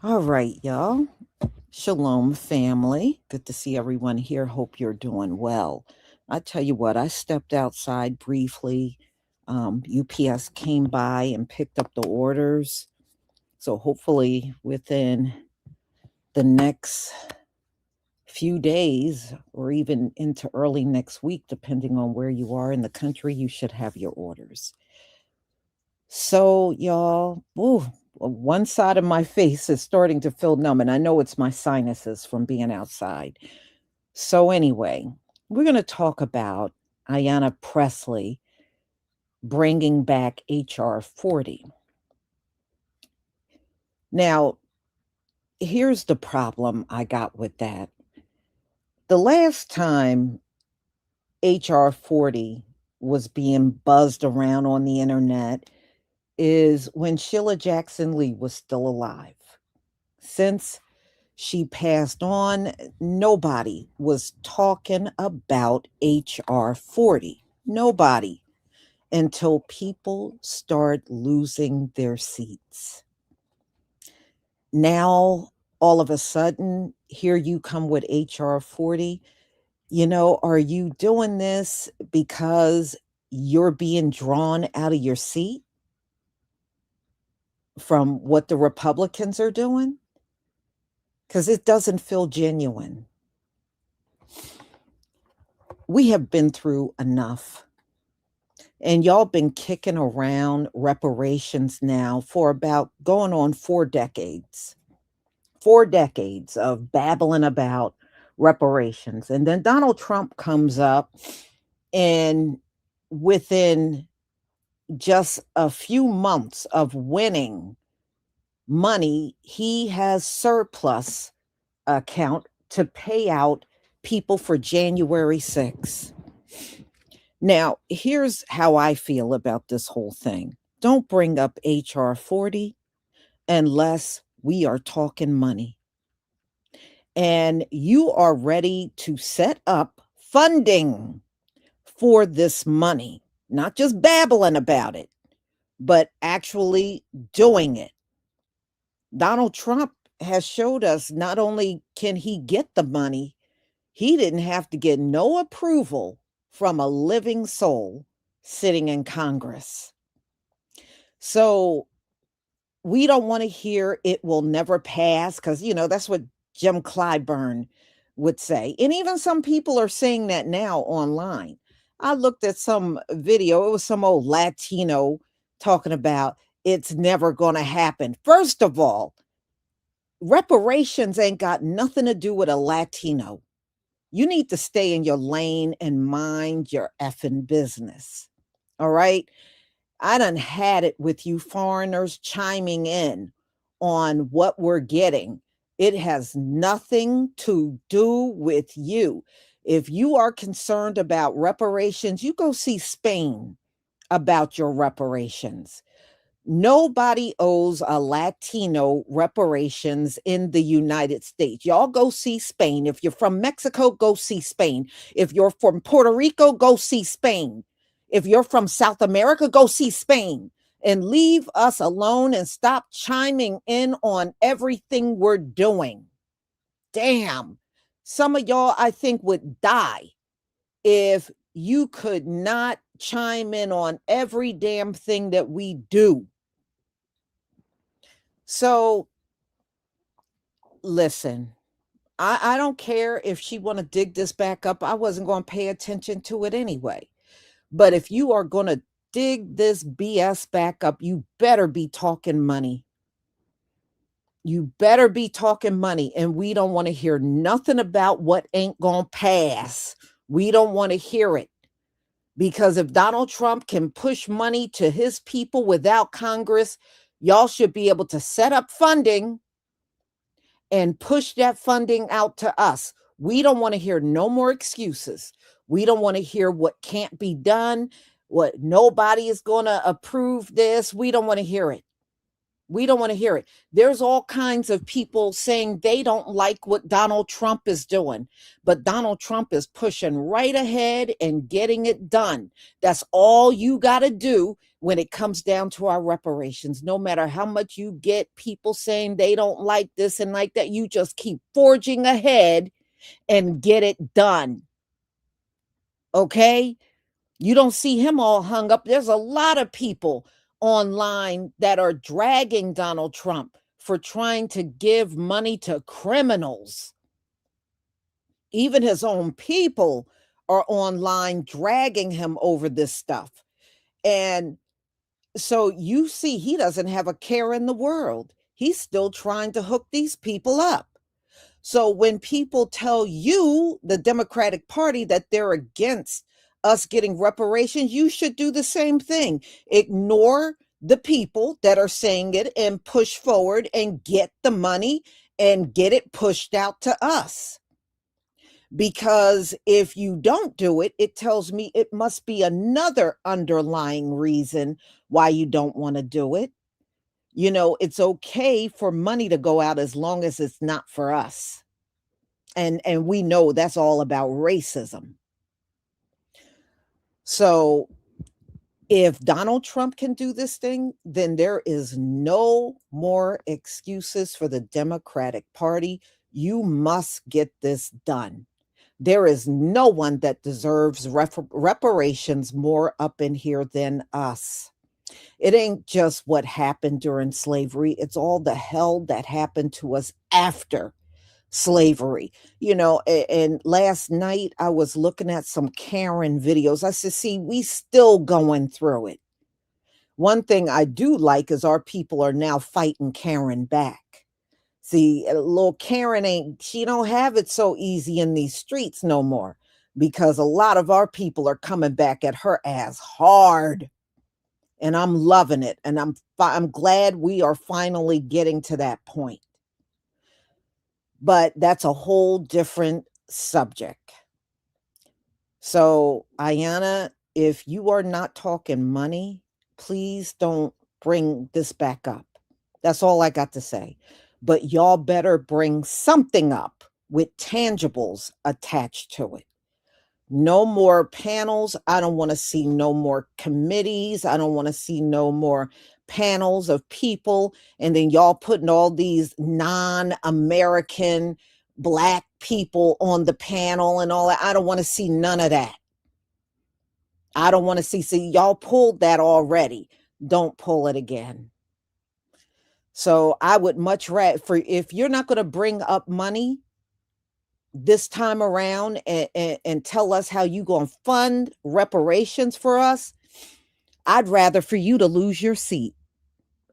All right, y'all. Shalom, family. Good to see everyone here. Hope you're doing well. I tell you what, I stepped outside briefly. UPS came by and picked up the orders. So hopefully within the next few days or even into early next week, depending on where you are in the country, you should have your orders. So, y'all, ooh, one side of my face is starting to feel numb, and I know it's my sinuses from being outside. So, anyway, we're going to talk about Ayanna Pressley bringing back HR40. Now, here's the problem I got with that. The last time HR40 was being buzzed around on the internet is when Sheila Jackson Lee was still alive. Since she passed on, nobody was talking about HR40. Nobody, until people start losing their seats. Now, all of a sudden, here you come with HR40. Are you doing this because you're being drawn out of your seat from what the Republicans are doing? Because it doesn't feel genuine. We have been through enough. And y'all been kicking around reparations now for about going on 4 decades. 4 decades of babbling about reparations. And then Donald Trump comes up, and within just a few months of winning money, he has surplus account to pay out people for January 6th. Now, here's how I feel about this whole thing. Don't bring up HR40 unless we are talking money. And you are ready to set up funding for this money, not just babbling about it, but actually doing it. Donald Trump has showed us not only can he get the money, he didn't have to get no approval from a living soul sitting in Congress. So we don't want to hear it will never pass because, that's what Jim Clyburn would say. And even some people are saying that now online. I looked at some video, it was some old Latino talking about it's never going to happen. First of all, reparations ain't got nothing to do with a Latino. You need to stay in your lane and mind your effing business. All right. I done had it with you foreigners chiming in on what we're getting. It has nothing to do with you. If you are concerned about reparations, you go see Spain about your reparations. Nobody owes a Latino reparations in the United States. Y'all go see Spain. If you're from Mexico, go see Spain. If you're from Puerto Rico, go see Spain. If you're from South America, go see Spain. And leave us alone and stop chiming in on everything we're doing. Damn. Some of y'all, I think, would die if you could not chime in on every damn thing that we do. So listen, I don't care if she want to dig this back up. I wasn't going to pay attention to it anyway. But if you are going to dig this BS back up, you better be talking money. You better be talking money. And we don't want to hear nothing about what ain't going to pass. We don't want to hear it. Because if Donald Trump can push money to his people without Congress, y'all should be able to set up funding and push that funding out to us. We don't want to hear no more excuses. We don't want to hear what can't be done, what nobody is going to approve this. We don't want to hear it. We don't want to hear it. There's all kinds of people saying they don't like what Donald Trump is doing, but Donald Trump is pushing right ahead and getting it done. That's all you got to do when it comes down to our reparations. No matter how much you get people saying they don't like this and like that, you just keep forging ahead and get it done. Okay? You don't see him all hung up. There's a lot of people online that are dragging Donald Trump for trying to give money to criminals. Even his own people are online dragging him over this stuff. And so you see, he doesn't have a care in the world. He's still trying to hook these people up. So when people tell you, the Democratic Party, that they're against us getting reparations, you should do the same thing. Ignore the people that are saying it and push forward and get the money and get it pushed out to us. Because if you don't do it, it tells me it must be another underlying reason why you don't want to do it. You know, it's okay for money to go out as long as it's not for us. And we know that's all about racism. So if Donald Trump can do this thing, then there is no more excuses for the Democratic Party. You must get this done. There is no one that deserves reparations more up in here than us. It ain't just what happened during slavery. It's all the hell that happened to us after slavery. You know, and last night I was looking at some Karen videos. I said, see, we still going through it. One thing I do like is our people are now fighting Karen back. See, little Karen she don't have it so easy in these streets no more, because a lot of our people are coming back at her ass hard. And I'm loving it. And I'm glad we are finally getting to that point. But that's a whole different subject. So, Ayanna, if you are not talking money, please don't bring this back up. That's all I got to say. But y'all better bring something up with tangibles attached to it. No more panels. I don't want to see no more committees. I don't want to see no more panels of people. And then y'all putting all these non-American Black people on the panel and all that. I don't want to see none of that. I don't want to see y'all pulled that already. Don't pull it again. So I would much rather, if you're not going to bring up money this time around and tell us how you going to fund reparations for us, I'd rather for you to lose your seat.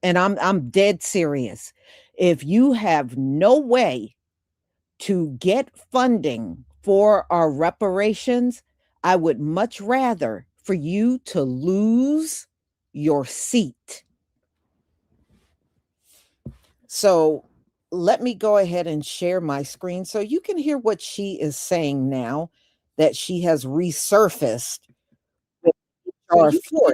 And I'm dead serious. If you have no way to get funding for our reparations, I would much rather for you to lose your seat. So let me go ahead and share my screen so you can hear what she is saying now that she has resurfaced with HR40.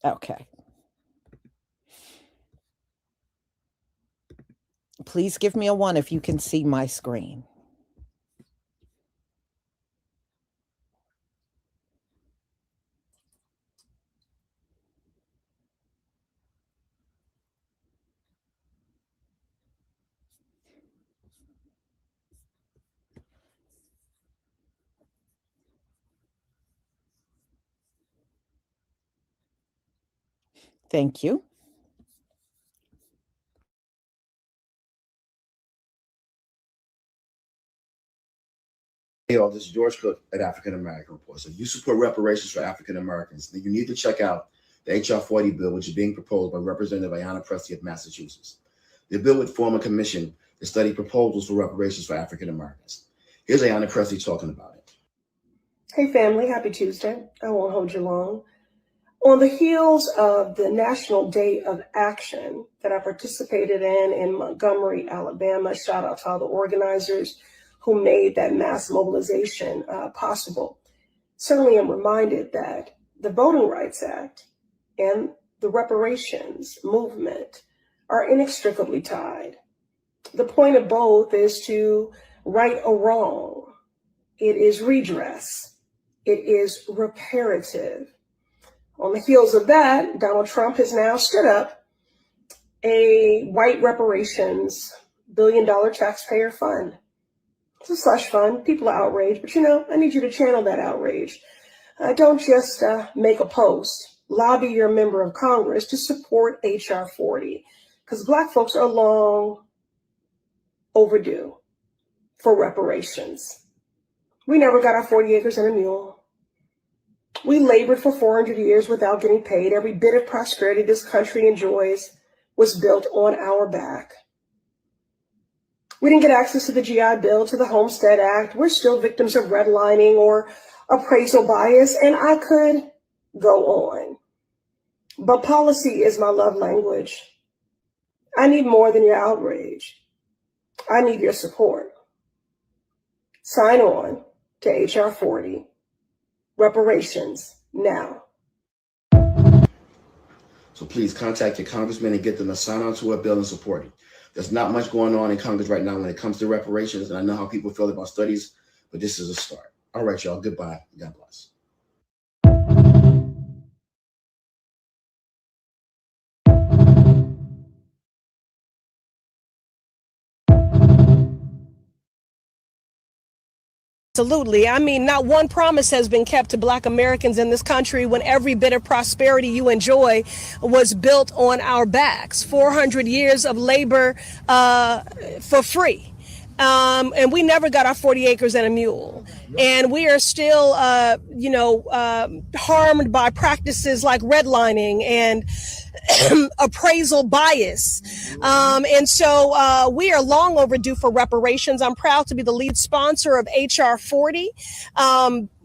Okay. Please give me a 1 if you can see my screen. Thank you. Hey, all, this is George Cook at African American Report. So you support reparations for African Americans, then you need to check out the HR40 bill, which is being proposed by Representative Ayanna Pressley of Massachusetts. The bill would form a commission to study proposals for reparations for African Americans. Here's Ayanna Pressley talking about it. Hey family, happy Tuesday. I won't hold you long. On the heels of the National Day of Action that I participated in Montgomery, Alabama, shout out to all the organizers who made that mass mobilization possible. Certainly I'm reminded that the Voting Rights Act and the reparations movement are inextricably tied. The point of both is to right a wrong. It is redress. It is reparative. On the heels of that, Donald Trump has now stood up a white reparations billion-dollar taxpayer fund. It's a slush fund. People are outraged, but I need you to channel that outrage. Don't just make a post. Lobby your member of Congress to support HR40, because Black folks are long overdue for reparations. We never got our 40 acres and a mule. We labored for 400 years without getting paid. Every bit of prosperity this country enjoys was built on our back. We didn't get access to the GI Bill, to the Homestead Act. We're still victims of redlining or appraisal bias, and I could go on. But policy is my love language. I need more than your outrage. I need your support. Sign on to HR40. Reparations now. So please contact your congressman and get them to sign on to a bill and support it. There's not much going on in Congress right now when it comes to reparations, and I know how people feel about studies, but this is a start. All right, y'all. Goodbye. God bless. Absolutely. I mean, not one promise has been kept to Black Americans in this country when every bit of prosperity you enjoy was built on our backs. 400 years of labor for free. And we never got our 40 acres and a mule. And we are still, harmed by practices like redlining and appraisal bias. And so we are long overdue for reparations. I'm proud to be the lead sponsor of HR40.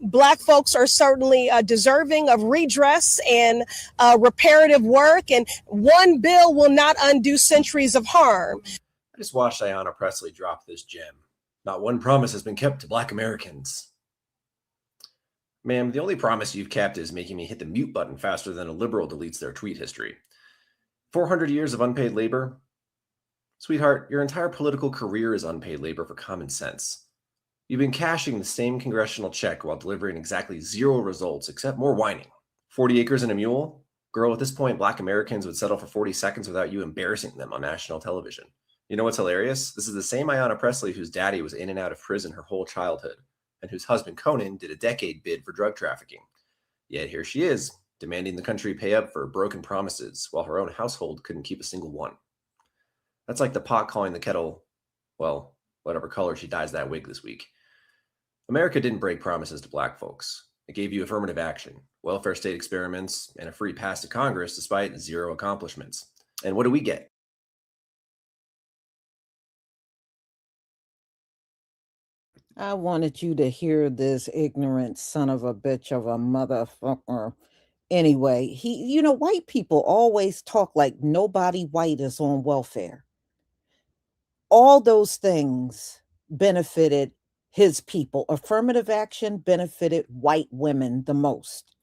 Black folks are certainly deserving of redress and reparative work, and one bill will not undo centuries of harm. I just watched Ayanna Pressley drop this gem. Not one promise has been kept to Black Americans. Ma'am, the only promise you've kept is making me hit the mute button faster than a liberal deletes their tweet history. 400 years of unpaid labor? Sweetheart, your entire political career is unpaid labor for common sense. You've been cashing the same congressional check while delivering exactly zero results except more whining. 40 acres and a mule? Girl, at this point, Black Americans would settle for 40 seconds without you embarrassing them on national television. You know what's hilarious? This is the same Ayanna Pressley whose daddy was in and out of prison her whole childhood, and whose husband Conan did a decade bid for drug trafficking. Yet here she is, demanding the country pay up for broken promises while her own household couldn't keep a single one. That's like the pot calling the kettle, well, whatever color she dyes that wig this week. America didn't break promises to Black folks. It gave you affirmative action, welfare state experiments, and a free pass to Congress despite zero accomplishments. And what do we get? I wanted you to hear this ignorant son of a bitch of a motherfucker. Anyway, white people always talk like nobody white is on welfare. All those things benefited his people. Affirmative action benefited white women the most.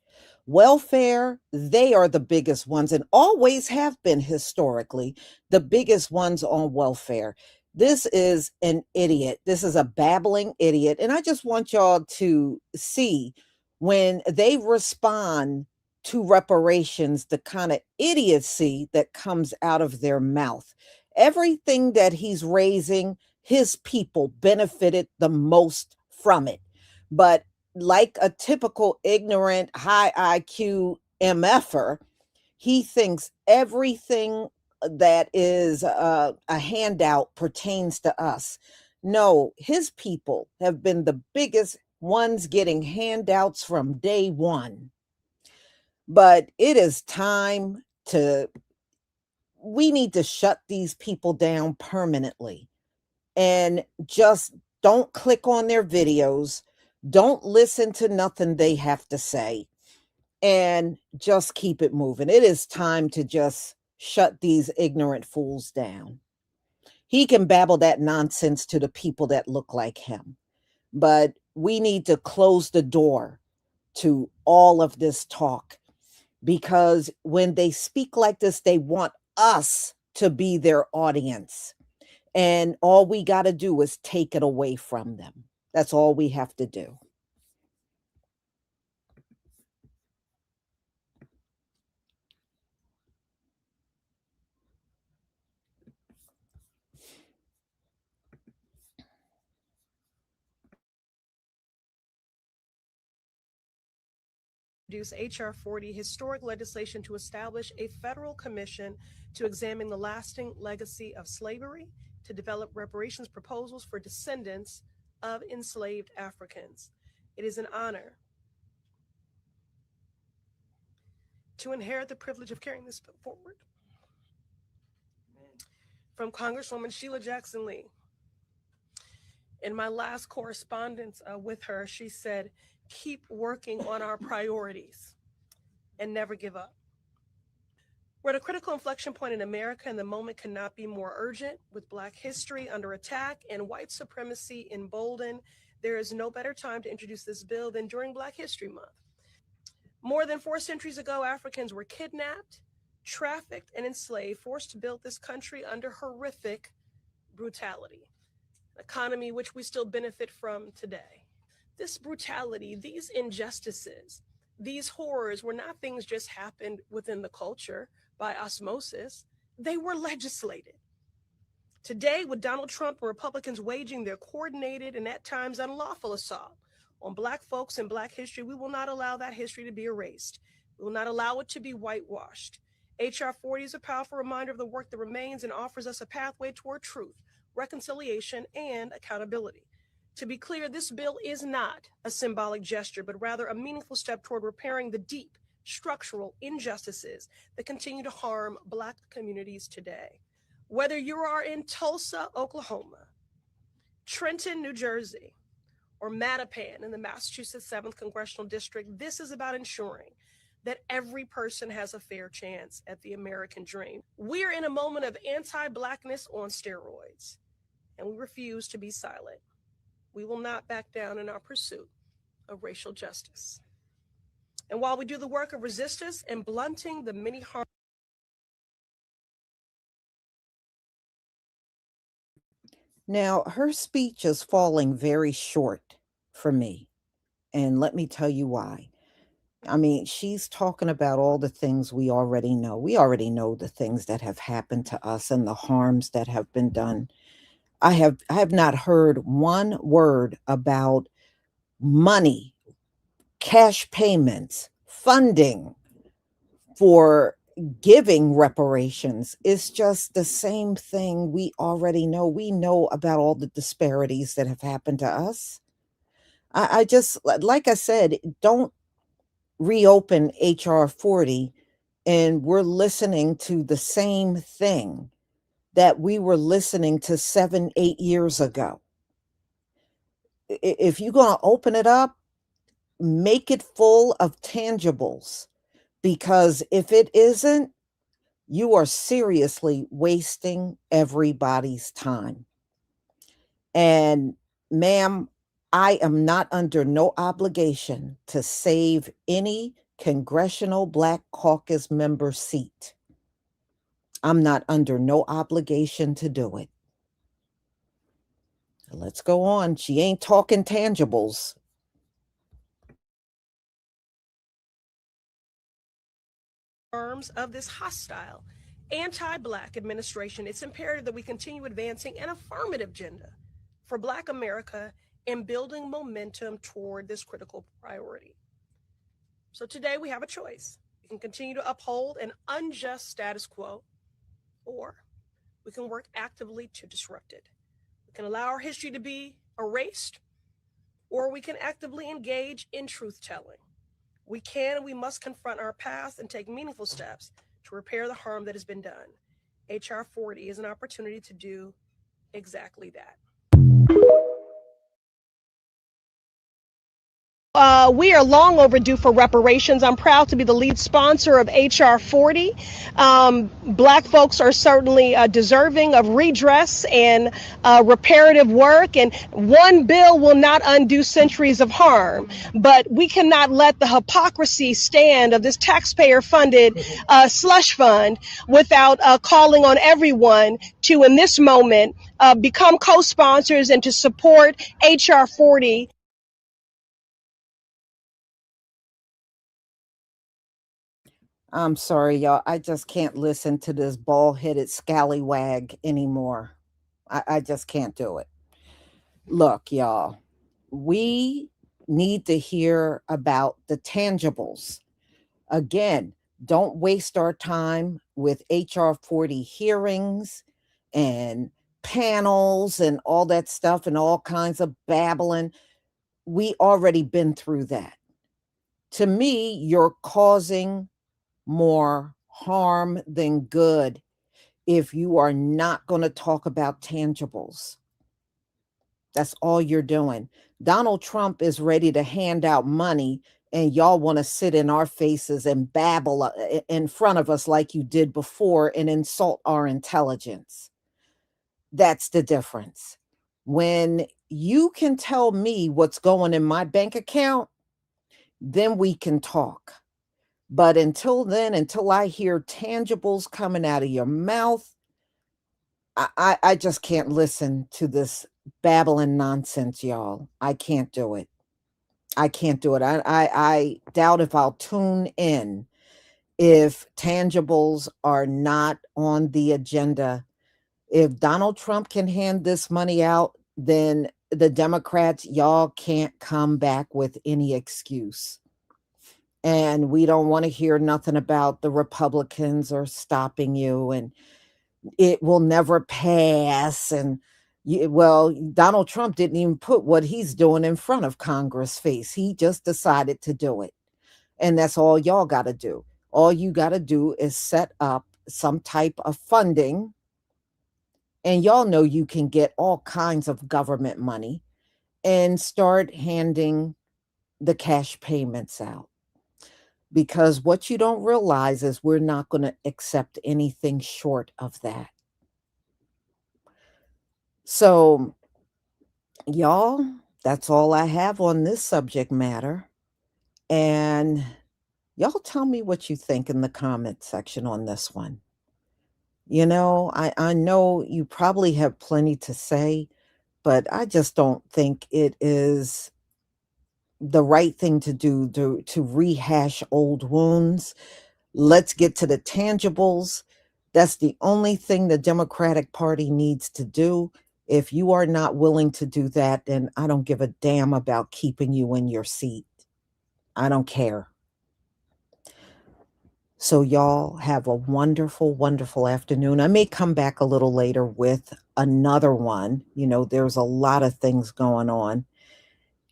Welfare, they are the biggest ones and always have been historically the biggest ones on welfare. This is an idiot. This is a babbling idiot. And I just want y'all to see when they respond to reparations, the kind of idiocy that comes out of their mouth. Everything that he's raising, his people benefited the most from it. But like a typical ignorant, high IQ MFer, he thinks everything that is a handout pertains to us. No, his people have been the biggest ones getting handouts from day one. But it is time we need to shut these people down permanently and just don't click on their videos. Don't listen to nothing they have to say. and just keep it moving. It is time to just shut these ignorant fools down. He can babble that nonsense to the people that look like him, but we need to close the door to all of this talk, because when they speak like this, they want us to be their audience. And all we got to do is take it away from them. That's all we have to do. Introduce HR40, historic legislation to establish a federal commission to examine the lasting legacy of slavery, to develop reparations proposals for descendants of enslaved Africans. It is an honor to inherit the privilege of carrying this bill forward. From Congresswoman Sheila Jackson Lee. In my last correspondence with her, she said, keep working on our priorities and never give up. We're at a critical inflection point in America, and the moment cannot be more urgent. With Black history under attack and white supremacy emboldened, there is no better time to introduce this bill than during Black History Month. More than 4 centuries ago, Africans were kidnapped, trafficked, and enslaved, forced to build this country under horrific brutality, an economy which we still benefit from today. This brutality, these injustices, these horrors were not things just happened within the culture by osmosis. They were legislated. Today, with Donald Trump and Republicans waging their coordinated and at times unlawful assault on Black folks and Black history, we will not allow that history to be erased. We will not allow it to be whitewashed. HR 40 is a powerful reminder of the work that remains and offers us a pathway toward truth, reconciliation, and accountability. To be clear, this bill is not a symbolic gesture, but rather a meaningful step toward repairing the deep structural injustices that continue to harm Black communities today. Whether you are in Tulsa, Oklahoma, Trenton, New Jersey, or Mattapan in the Massachusetts 7th Congressional District, this is about ensuring that every person has a fair chance at the American dream. We are in a moment of anti-Blackness on steroids, and we refuse to be silent. We will not back down in our pursuit of racial justice. And while we do the work of resistance and blunting the many harms. Now, her speech is falling very short for me. And let me tell you why. I mean, she's talking about all the things we already know. We already know the things that have happened to us and the harms that have been done. I have not heard one word about money, cash payments, funding for giving reparations. It's just the same thing we already know. We know about all the disparities that have happened to us. I just, like I said, don't reopen HR 40 and we're listening to the same thing that we were listening to 7, 8 years ago. If you're going to open it up, make it full of tangibles, because if it isn't, you are seriously wasting everybody's time. And ma'am, I am not under no obligation to save any Congressional Black Caucus member seat. I'm not under no obligation to do it. Let's go on. She ain't talking tangibles. Terms of this hostile, anti-Black administration, it's imperative that we continue advancing an affirmative agenda for Black America and building momentum toward this critical priority. So today we have a choice. We can continue to uphold an unjust status quo, or we can work actively to disrupt it. We can allow our history to be erased, or we can actively engage in truth-telling. We can and we must confront our past and take meaningful steps to repair the harm that has been done. HR 40 is an opportunity to do exactly that. We are long overdue for reparations. I'm proud to be the lead sponsor of HR40. Black folks are certainly deserving of redress and reparative work, and one bill will not undo centuries of harm. But we cannot let the hypocrisy stand of this taxpayer-funded slush fund without calling on everyone to, in this moment, become co-sponsors and to support HR40. I'm sorry, y'all. I just can't listen to this bald-headed scallywag anymore. I just can't do it. Look, y'all, we need to hear about the tangibles. Again, don't waste our time with HR40 hearings and panels and all that stuff and all kinds of babbling. We already been through that. To me, you're causing more harm than good if you are not going to talk about tangibles. That's all you're doing. Donald Trump is ready to hand out money, and y'all want to sit in our faces and babble in front of us like you did before and insult our intelligence. That's the difference. When you can tell me what's going in my bank account, then we can talk. But until then, until I hear tangibles coming out of your mouth, I just can't listen to this babbling nonsense, y'all. I can't do it. I can't do it. I doubt if I'll tune in if tangibles are not on the agenda. If Donald Trump can hand this money out, then the Democrats, y'all can't come back with any excuse. And we don't want to hear nothing about the Republicans or stopping you and it will never pass. And well, Donald Trump didn't even put what he's doing in front of Congress' face. He just decided to do it. And that's all y'all got to do. All you got to do is set up some type of funding. And y'all know you can get all kinds of government money and start handing the cash payments out. Because what you don't realize is we're not going to accept anything short of that. So, y'all, that's all I have on this subject matter. And y'all tell me what you think in the comment section on this one. You know, I know you probably have plenty to say, but I just don't think it is the right thing to do to rehash old wounds. Let's get to the tangibles. That's the only thing the Democratic Party needs to do. If you are not willing to do that, then I don't give a damn about keeping you in your seat. I don't care. So y'all have a wonderful, wonderful afternoon. I may come back a little later with another one. You know, there's a lot of things going on.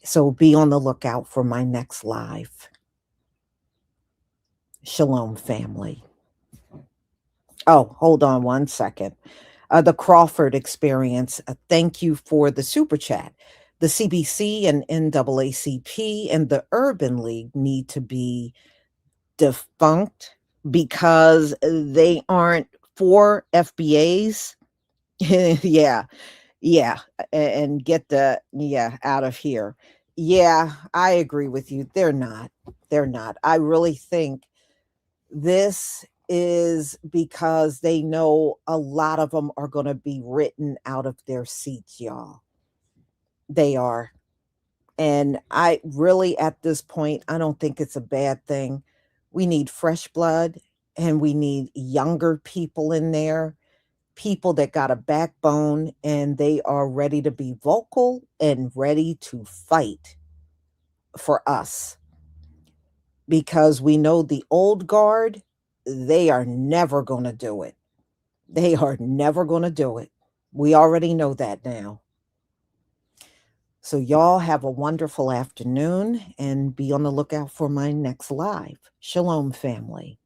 So be on the lookout for my next live. Shalom, family. Oh, hold on one second. The Crawford experience. Thank you for the super chat. The CBC and NAACP and the Urban League need to be defunct because they aren't for FBAs. Yeah, and get the out of here. Yeah, I agree with you. They're not. They're not. I really think this is because they know a lot of them are going to be written out of their seats, y'all. They are. And I really, at this point, I don't think it's a bad thing. We need fresh blood and we need younger people in there, people that got a backbone and they are ready to be vocal and ready to fight for us. Because we know the old guard, they are never going to do it. They are never going to do it. We already know that now. So y'all have a wonderful afternoon and be on the lookout for my next live. Shalom, family.